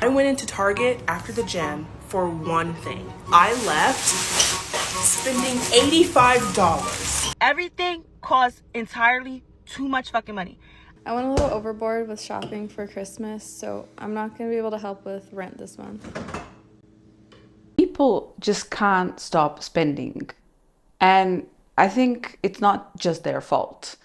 I went into Target after the gym for one thing. I left spending $85. Everything costs entirely too much fucking money. I went a little overboard with shopping for Christmas, so I'm not going to be able to help with rent this month. People just can't stop spending. And I think it's not just their fault.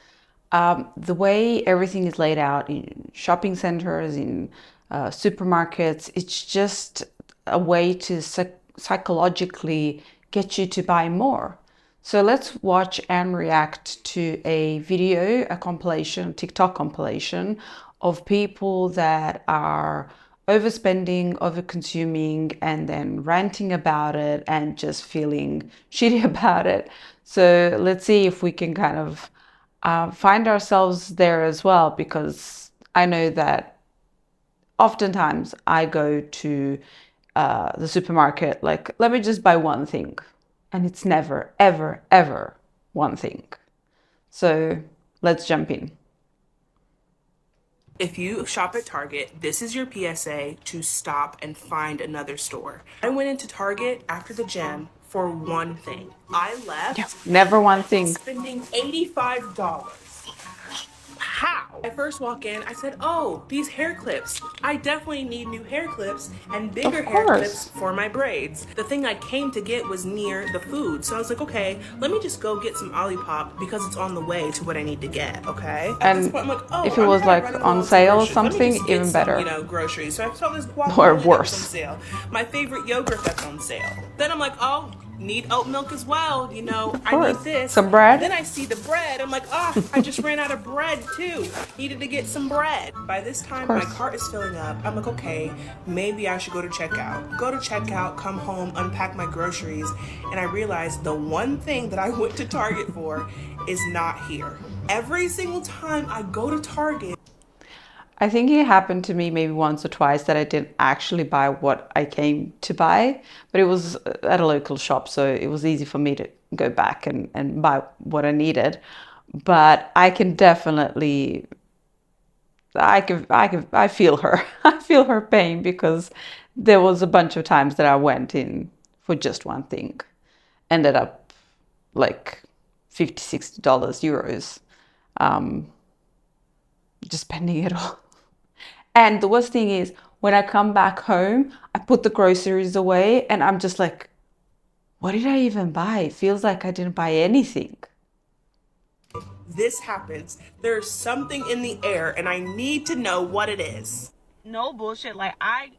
The way everything is laid out in shopping centers, in supermarkets, it's just a way to psychologically get you to buy more. So let's watch and react to a video, a compilation, TikTok compilation of people that are overspending, overconsuming, and then ranting about it and just feeling shitty about it. So let's see if we can kind of find ourselves there as well, because I know that oftentimes I go to the supermarket like, let me just buy one thing. And it's never, ever, ever one thing. So let's jump in. If you shop at Target, this is your PSA to stop and find another store. I went into Target after the gym for one thing. I left Never one thing. spending $85. How? I first walk in, I said, oh, these hair clips. I definitely need new hair clips and bigger hair clips for my braids. The thing I came to get was near the food. So I was like, okay, let me just go get some Olipop because it's on the way to what I need to get, okay? At And this point, I'm like, oh, if it was like on sale or something, even better. You know, groceries. So I saw this guacamole Or that was worse. on sale. My favorite yogurt that's on sale. Then I'm like, oh, need oat milk as well, you know, I need this. Some bread. Then I see the bread. I'm like, I just ran out of bread too. Needed to get some bread. By this time, my cart is filling up. I'm like, okay, maybe I should go to checkout. Go to checkout, come home, unpack my groceries, and I realized the one thing that I went to Target for is not here. Every single time I go to Target, I think it happened to me maybe once or twice that I didn't actually buy what I came to buy, but it was at a local shop, so it was easy for me to go back and buy what I needed. But I can definitely, I feel her. I feel her pain, because there was a bunch of times that I went in for just one thing, ended up like $50, $60, euros, just spending it all. And the worst thing is, when I come back home, I put the groceries away and I'm just like, what did I even buy? It feels like I didn't buy anything. this happens. There's something in the air and I need to know what it is. No bullshit. Like, I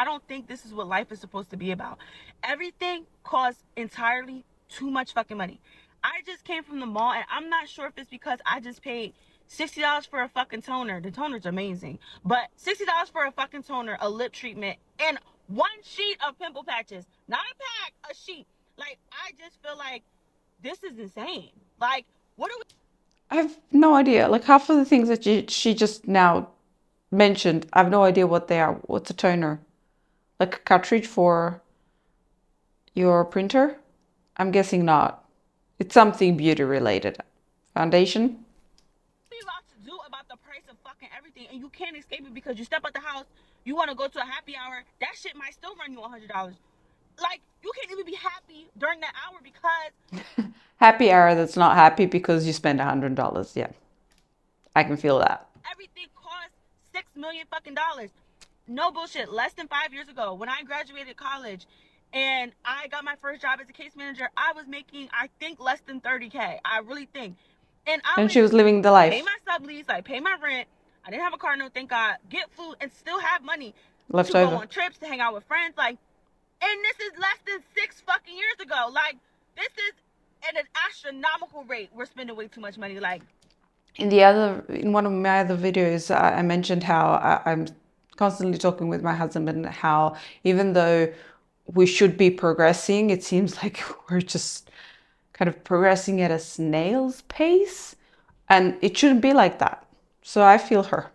don't think this is what life is supposed to be about. Everything costs entirely too much fucking money. I just came from the mall, and I'm not sure if it's because I just paid $60 for a fucking toner. The toner's amazing. But $60 for a fucking toner, a lip treatment, and one sheet of pimple patches. Not a pack, a sheet. Like, I just feel like this is insane. Like, what are we... I have no idea. Like, half of the things that she just now mentioned, I have no idea what they are. What's a toner? Like a cartridge for your printer? I'm guessing not. It's something beauty related. Foundation? What are you about to do about the price of fucking everything? And you can't escape it because you step out the house, you want to go to a happy hour, that shit might still run you $100. Like, you can't even be happy during that hour because... Happy hour that's not happy because you spend $100. Yeah, I can feel that. Everything costs $6 million fucking dollars. No bullshit. Less than 5 years ago, when I graduated college and I got my first job as a case manager, I was making, I think, less than $30K. I really think. And she was living the life. Pay my sublease, like pay my rent. I didn't have a car, no, thank God. Get food and still have money Left to over. go on trips, to hang out with friends. Like, and this is less than 6 fucking years ago. Like, this is at an astronomical rate. We're spending way too much money. Like, in one of my other videos, I mentioned how I'm constantly talking with my husband and how even though we should be progressing, it seems like we're just kind of progressing at a snail's pace, and it shouldn't be like that. So I feel her.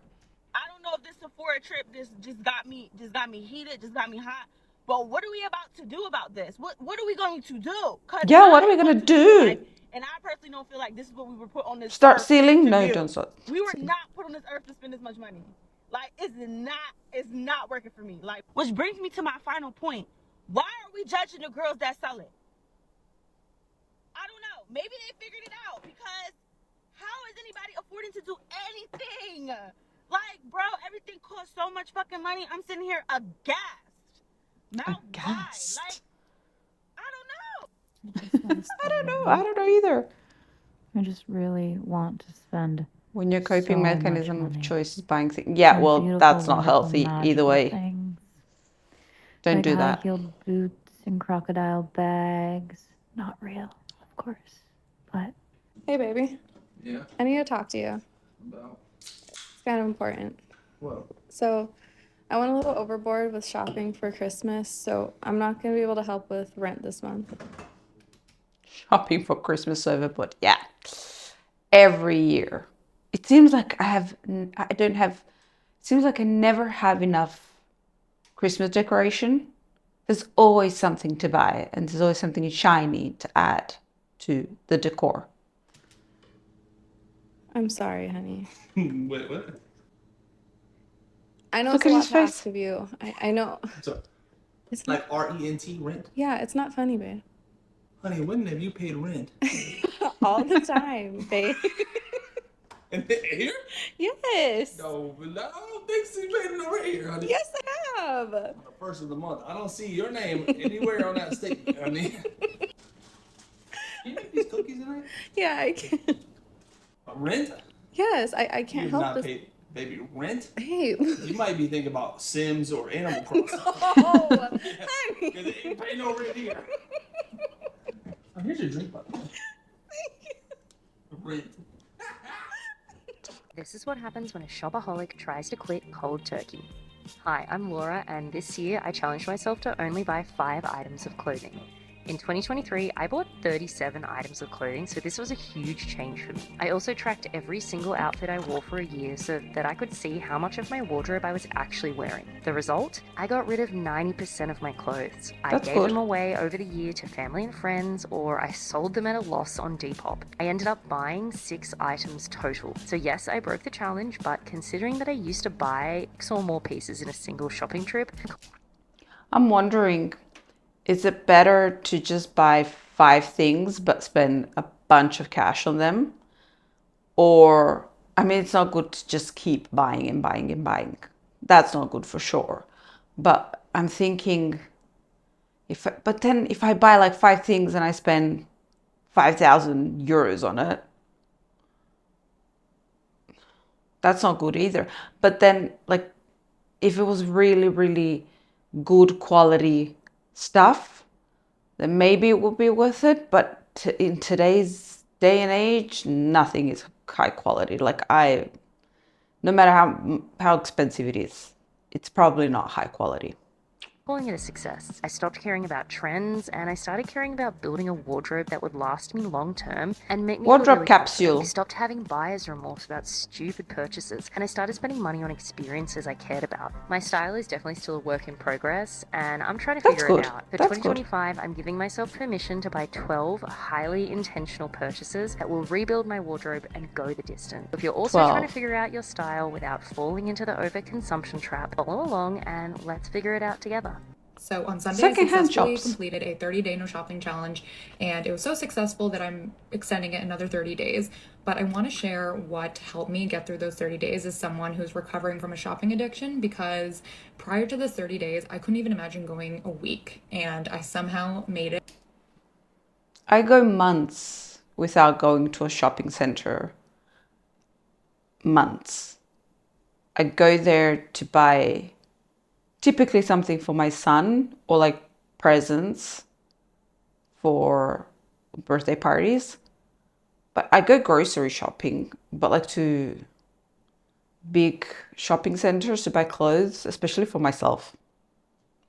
I don't know if this Sephora trip just got me heated, just got me hot. But what are we about to do about this? What are we going to do? Yeah, what are we going to do? And I personally don't feel like this is what we were put on this Start earth stealing? to No, do. don't start. We were not put on this earth to spend this much money. Like, it's not working for me. Like, which brings me to my final point. Why are we judging the girls that sell it? I don't know. Maybe they figured it out, because how is anybody affording to do anything? Like, bro, everything costs so much fucking money. I'm sitting here aghast. Now why? Like, I don't know. I don't know either. I just really want to spend When your coping so mechanism much of money choice is buying things. Yeah, on well, beautiful, that's not wonderful, healthy either magical way. things, Don't like do that. high-heeled boots and crocodile bags. Not real, of course, but Hey, baby. Yeah, I need to talk to you. about It's kind of important. what? So, I went a little overboard with shopping for Christmas, so I'm not going to be able to help with rent this month. Shopping for Christmas overboard. Yeah. Every year. It seems like it seems like I never have enough Christmas decoration. There's always something to buy, and there's always something shiny to add to the decor. I'm sorry, honey. Wait, what? I know Look it's a at lot his to ask face. of you. I know. So, It's like not, RENT, rent? yeah, it's not funny, babe. Honey, when have you paid rent? All the time, babe. And here? Yes. No, I don't think so. You paid no rent here, honey. Yes, I have. On the first of the month. I don't see your name anywhere on that statement, honey. Can you make these cookies tonight? Yeah, I can. Rent? Yes, I You can't have help not this. paid, baby, rent? Babe. You might be thinking about Sims or Animal Crossing. Oh, Yeah, honey. 'cause they ain't pay no rent here. Oh, here's your drink, by the way. Rent. This is what happens when a shopaholic tries to quit cold turkey. Hi, I'm Laura, and this year I challenged myself to only buy 5 items of clothing. In 2023, I bought 37 items of clothing, so this was a huge change for me. I also tracked every single outfit I wore for a year so that I could see how much of my wardrobe I was actually wearing. The result? I got rid of 90% of my clothes. I That's gave good. them away over the year to family and friends, or I sold them at a loss on Depop. I ended up buying 6 items total. So yes, I broke the challenge, but considering that I used to buy 6 or more pieces in a single shopping trip, I'm wondering, is it better to just buy 5 things but spend a bunch of cash on them? Or, I mean, it's not good to just keep buying and buying and buying. That's not good for sure. But I'm thinking, if I buy like 5 things and I spend 5,000 euros on it, that's not good either. But then, like, if it was really, really good quality stuff, then maybe it would be worth it. But in today's day and age, nothing is high quality. No matter how expensive it is, it's probably not high quality. calling it a success. I stopped caring about trends and I started caring about building a wardrobe that would last me long term and make me Wardrobe feel really capsule. confident. I stopped having buyer's remorse about stupid purchases and I started spending money on experiences I cared about. My style is definitely still a work in progress and I'm trying to That's figure good. it out. For That's good. 2025, I'm giving myself permission to buy 12 highly intentional purchases that will rebuild my wardrobe and go the distance. If you're also 12. trying to figure out your style without falling into the overconsumption trap, follow along and let's figure it out together. So on Sunday, I Secondhand successfully shops. completed a 30-day no shopping challenge, and it was so successful that I'm extending it another 30 days. But I want to share what helped me get through those 30 days as someone who's recovering from a shopping addiction, because prior to the 30 days, I couldn't even imagine going a week, and I somehow made it. I go months without going to a shopping center. Months. I go there to buy typically something for my son or like presents for birthday parties. But I go grocery shopping, but like to big shopping centers to buy clothes, especially for myself.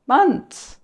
Months.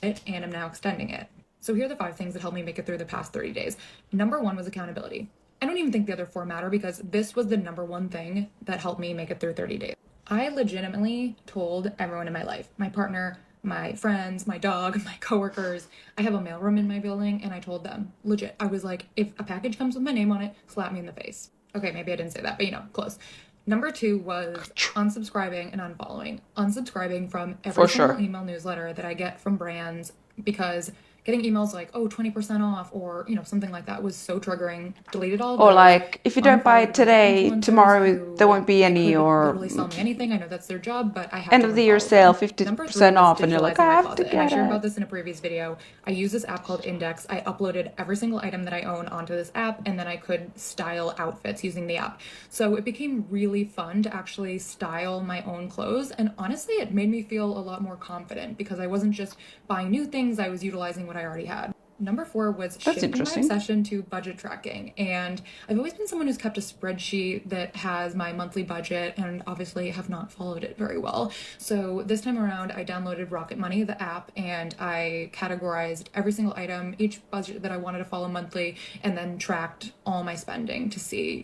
And I'm now extending it. So here are the 5 things that helped me make it through the past 30 days. Number 1 was accountability. I don't even think the other 4 matter because this was the number 1 thing that helped me make it through 30 days. I legitimately told everyone in my life, my partner, my friends, my dog, my coworkers. I have a mailroom in my building and I told them, legit, I was like, if a package comes with my name on it, slap me in the face. Okay, maybe I didn't say that, but close. Number 2 was unsubscribing and unfollowing. Unsubscribing from every For single sure. email newsletter that I get from brands, because getting emails like, oh, 20% off or, something like that was so triggering. Deleted all of Or those. like, if you don't buy Unfollowed it a bunch of today, influencers tomorrow who there won't be they any, could or literally sell me anything. I know that's their job, but I had end to of the year unfollow sale, them. 50% Number 3 was off, and you're like, digitalizing I my have to closet. And I get shared it. about this in a previous video. I use this app called Index. I uploaded every single item that I own onto this app, and then I could style outfits using the app. So it became really fun to actually style my own clothes, and honestly, it made me feel a lot more confident because I wasn't just buying new things, I was utilizing what I already had. Number 4 was That's shifting my interesting. obsession to budget tracking. And I've always been someone who's kept a spreadsheet that has my monthly budget, and obviously have not followed it very well. So this time around, I downloaded Rocket Money, the app, and I categorized every single item, each budget that I wanted to follow monthly, and then tracked all my spending to see,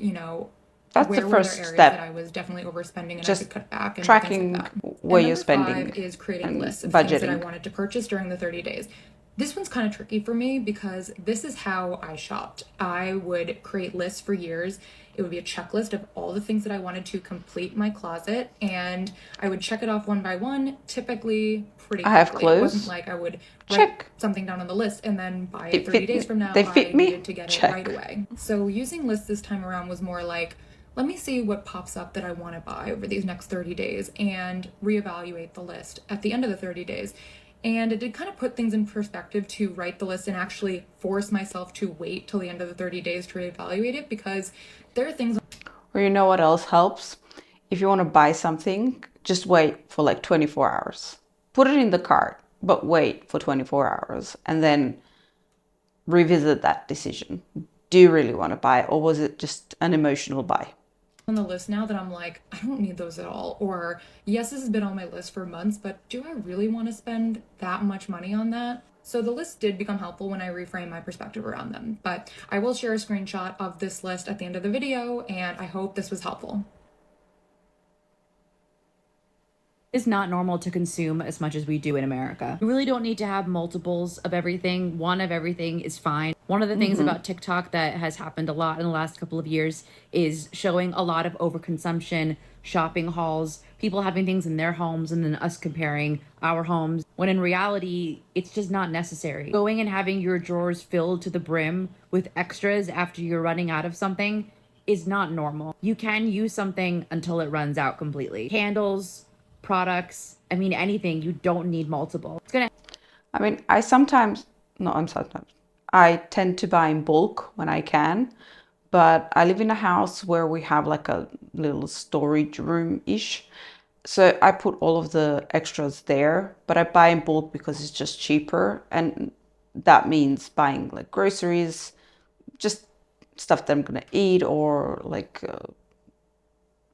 That's where the were there first areas step. that I was definitely overspending and Just I could cut back and tracking things like that. where And you're number spending 5 is creating and lists of things that I budgeting. wanted to purchase during the 30 days. This one's kind of tricky for me because this is how I shopped. I would create lists for years. It would be a checklist of all the things that I wanted to complete my closet, and I would check it off one by one, typically pretty quickly. I have It clothes. wasn't like I would write Check. something down on the list and then by It 30 fit days me. from now They I fit me. needed to get Check. it right away. So using lists this time around was more like, let me see what pops up that I want to buy over these next 30 days and reevaluate the list at the end of the 30 days. And it did kind of put things in perspective to write the list and actually force myself to wait till the end of the 30 days to reevaluate it, because there are things. Or you know what else helps? If you want to buy something, just wait for like 24 hours. Put it in the cart, but wait for 24 hours and then revisit that decision. Do you really want to buy, or was it just an emotional buy? On the list now that I'm like, I don't need those at all. Or yes, this has been on my list for months, but do I really want to spend that much money on that? So the list did become helpful when I reframed my perspective around them. But I will share a screenshot of this list at the end of the video, and I hope this was helpful. It's not normal to consume as much as we do in America. You really don't need to have multiples of everything. One of everything is fine. One of the things about TikTok that has happened a lot in the last couple of years is showing a lot of overconsumption, shopping hauls, people having things in their homes and then us comparing our homes, when in reality, it's just not necessary. Going and having your drawers filled to the brim with extras after you're running out of something is not normal. You can use something until it runs out completely. Candles, products, I mean, anything. You don't need multiple. It's gonna. I mean, I tend to buy in bulk when I can, but I live in a house where we have like a little storage room-ish. So I put all of the extras there, but I buy in bulk because it's just cheaper. And that means buying like groceries, just stuff that I'm gonna eat, or like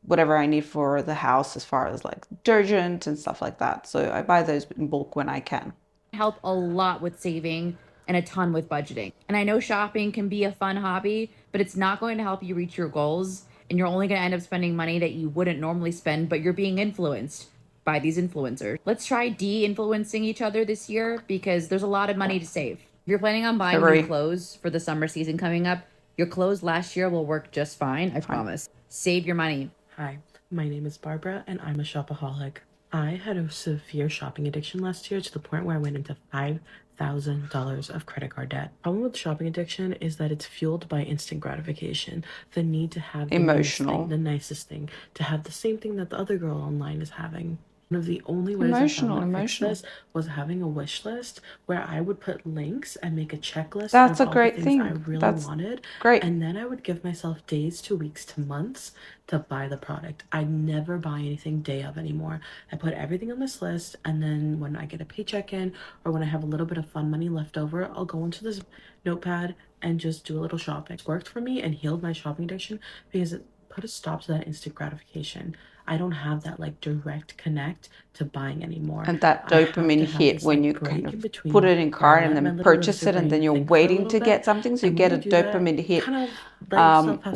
whatever I need for the house as far as like detergent and stuff like that. So I buy those in bulk when I can. Help a lot with saving and a ton with budgeting. And I know shopping can be a fun hobby, but it's not going to help you reach your goals. And you're only going to end up spending money that you wouldn't normally spend, but you're being influenced by these influencers. Let's try de-influencing each other this year, because there's a lot of money to save. If you're planning on buying new clothes for the summer season coming up, your clothes last year will work just fine, I promise. Save your money. Hi, my name is Barbara and I'm a shopaholic. I had a severe shopping addiction last year to the point where I went into $5,000 of credit card debt. The problem with shopping addiction is that it's fueled by instant gratification, the need to have the Emotional. the nicest thing, to have the same thing that the other girl online is having. One of the only ways Emotional. I found to fix this was having a wish list where I would put links and make a checklist That's of a all great the things I thing. really That's wanted. great. And then I would give myself days to weeks to months to buy the product. I never buy anything day of anymore. I put everything on this list, and then when I get a paycheck in or when I have a little bit of fun money left over, I'll go into this notepad and just do a little shopping. It worked for me and healed my shopping addiction because it put a stop to that instant gratification. I don't have that like direct connect to buying anymore. And that dopamine hit when you kind of put it in cart and then purchase it, and then you're waiting to get something, so you get a dopamine hit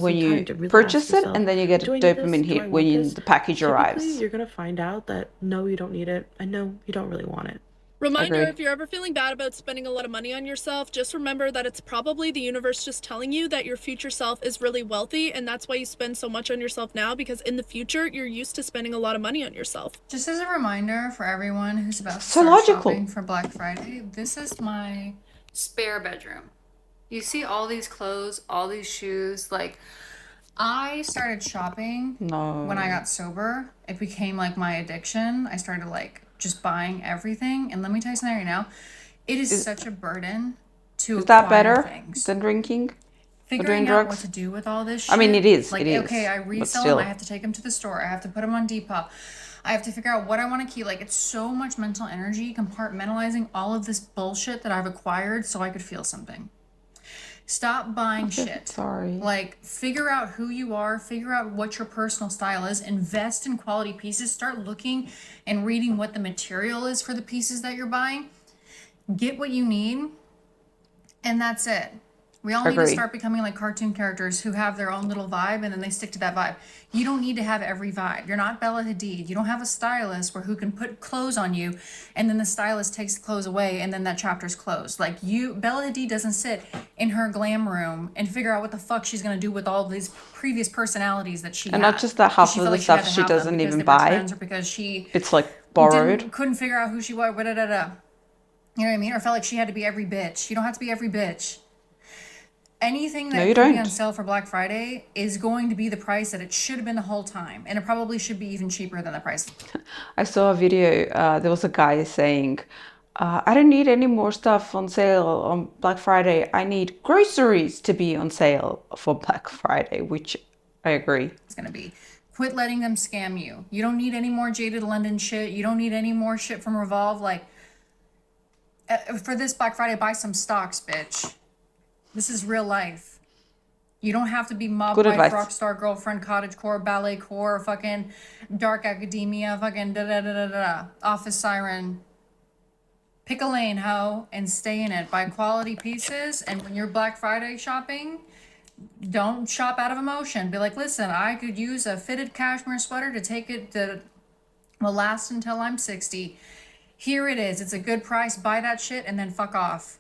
when you purchase it, and then you get a dopamine hit when the package arrives. You're gonna find out that no, you don't need it, and no, you don't really want it. Reminder, Agree. if you're ever feeling bad about spending a lot of money on yourself, just remember that it's probably the universe just telling you that your future self is really wealthy, and that's why you spend so much on yourself now, because in the future, you're used to spending a lot of money on yourself. Just as a reminder for everyone who's about to So start logical. shopping for Black Friday, this is my spare bedroom. You see all these clothes, all these shoes. Like, I started shopping when I got sober. It became like my addiction. I started like just buying everything. And let me tell you something right now. It is such a burden to Is that acquire better things. than drinking? Or doing Figuring out what drugs? to do with all this shit. I mean, it is. Like, It is. okay, I But resell them. still. I have to take them to the store. I have to put them on Depop. I have to figure out what I want to keep. Like, it's so much mental energy compartmentalizing all of this bullshit that I've acquired so I could feel something. Stop buying shit. Sorry. Like, figure out who you are, figure out what your personal style is, invest in quality pieces, start looking and reading what the material is for the pieces that you're buying. Get what you need, and that's it. We all need to Agree. start becoming like cartoon characters who have their own little vibe and then they stick to that vibe. You don't need to have every vibe. You're not Bella Hadid. You don't have a stylist who can put clothes on you and then the stylist takes the clothes away and then that chapter's closed. Like, Bella Hadid doesn't sit in her glam room and figure out what the fuck she's going to do with all these previous personalities that she And had. not just that, half She of felt the like stuff had to she have them doesn't because even they were buy. trends or because she It's like borrowed. couldn't figure out who she was. You know what I mean? Or felt like she had to be every bitch. You don't have to be every bitch. Anything that you could be don't. on sale for Black Friday is going to be the price that it should have been the whole time. And it probably should be even cheaper than the price. I saw a video. There was a guy saying, I don't need any more stuff on sale on Black Friday. I need groceries to be on sale for Black Friday, which I agree. It's going to be. Quit letting them scam you. You don't need any more Jaded London shit. You don't need any more shit from Revolve. Like, for this Black Friday, buy some stocks, bitch. This is real life. You don't have to be mob Good wife, advice. rockstar girlfriend, cottagecore, ballet core, fucking dark academia, fucking da-da-da-da-da, office siren. Pick a lane, ho, and stay in it. Buy quality pieces, and when you're Black Friday shopping, don't shop out of emotion. Be like, listen, I could use a fitted cashmere sweater to take it to will last until I'm 60. Here it is. It's a good price. Buy that shit and then fuck off.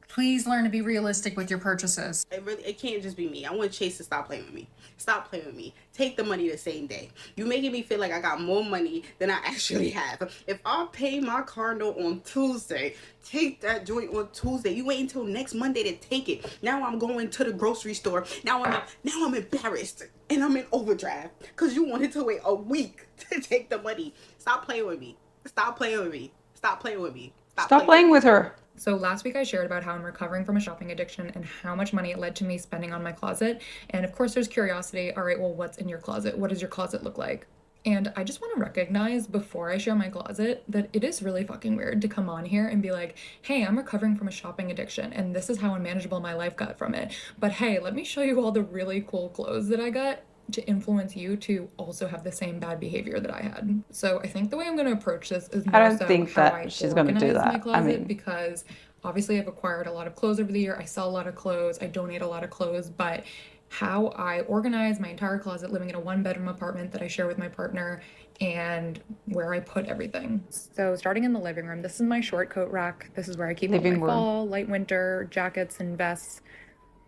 Please learn to be realistic with your purchases. It can't just be me. I want Chase to stop playing with me. Stop playing with me. Take the money the same day. You making me feel like I got more money than I actually have. If I pay my car note on Tuesday, take that joint on Tuesday. You wait until next Monday to take it. Now I'm going to the grocery store. Now I'm embarrassed and I'm in overdraft because you wanted to wait a week to take the money. Stop playing with me. Stop playing with me. Stop playing with me. Stop playing with her. So last week I shared about how I'm recovering from a shopping addiction and how much money it led to me spending on my closet. And of course there's curiosity. All right, well, what's in your closet? What does your closet look like? And I just want to recognize before I share my closet that it is really fucking weird to come on here and be like, hey, I'm recovering from a shopping addiction and this is how unmanageable my life got from it. But hey, let me show you all the really cool clothes that I got to influence you to also have the same bad behavior that I had. So I think the way I'm going to approach this is more I don't so think how that I she's going to do organize my that. closet, because obviously I've acquired a lot of clothes over the year. I sell a lot of clothes. I donate a lot of clothes, but how I organize my entire closet living in a one-bedroom apartment that I share with my partner and where I put everything. So starting in the living room, this is my short coat rack. This is where I keep all my fall, light winter jackets and vests.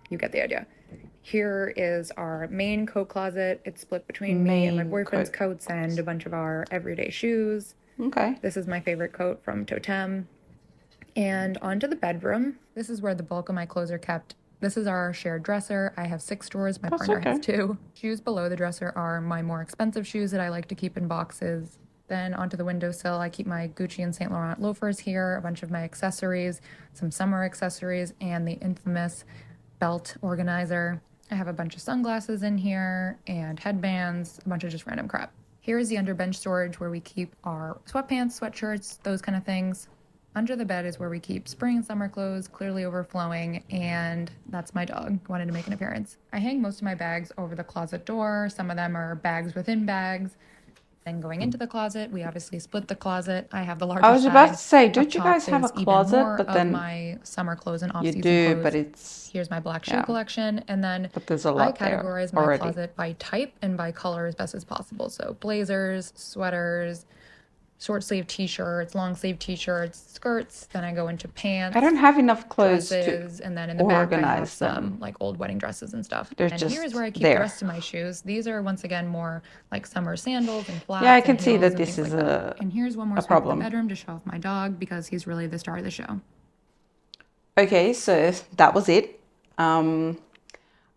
You get the idea. Here is our main coat closet. It's split between me and my boyfriend's coats and a bunch of our everyday shoes. Okay. This is my favorite coat from Totem. And onto the bedroom. This is where the bulk of my clothes are kept. This is our shared dresser. I have 6 drawers. My partner has 2. Shoes below the dresser are my more expensive shoes that I like to keep in boxes. Then onto the windowsill, I keep my Gucci and Saint Laurent loafers here, a bunch of my accessories, some summer accessories, and the infamous belt organizer. I have a bunch of sunglasses in here and headbands, a bunch of just random crap. Here's the underbench storage where we keep our sweatpants, sweatshirts, those kind of things. Under the bed is where we keep spring and summer clothes, clearly overflowing, and that's my dog, wanted to make an appearance. I hang most of my bags over the closet door. Some of them are bags within bags. Then going into the closet, we obviously split the closet. I have the larger I was about to say, Up don't you top guys have a is even closet? more But of then my summer clothes and you off-season do, clothes. but it's Here's my black shoe yeah. collection, and then But there's a I lot there categorize my already. closet by type and by color as best as possible. So blazers, sweaters, short sleeve t-shirts, long sleeve t-shirts, skirts. Then I go into pants. I don't have enough clothes dresses, to and then in the back I have organize some them. like old wedding dresses and stuff. They're And just here is where I keep there. the rest of my shoes. These are once again more like summer sandals and flats. Yeah, I can and see heels that and this things is like that. And here's one more a sweep of the problem. bedroom to show off my dog because he's really the star of the show. Okay, so that was it.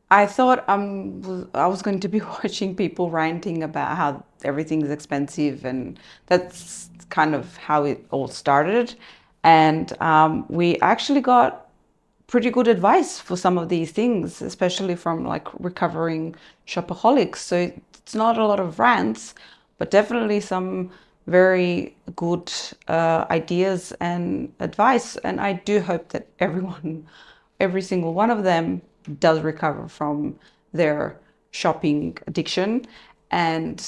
I thought I was going to be watching people ranting about how everything is expensive, and that's kind of how it all started. And we actually got pretty good advice for some of these things, especially from like recovering shopaholics. So it's not a lot of rants, but definitely some very good ideas and advice. And I do hope that every single one of them does recover from their shopping addiction. And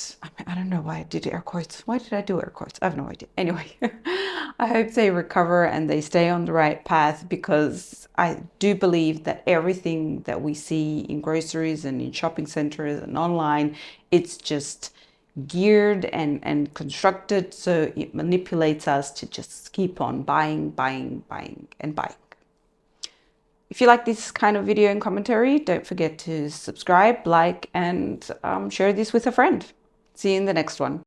I don't know why I did air quotes. Why did I do air quotes? I have no idea. Anyway, I hope they recover and they stay on the right path, because I do believe that everything that we see in groceries and in shopping centers and online, it's just geared and constructed so it manipulates us to just keep on buying, buying, buying, and buying. If you like this kind of video and commentary, don't forget to subscribe, like, and share this with a friend. See you in the next one.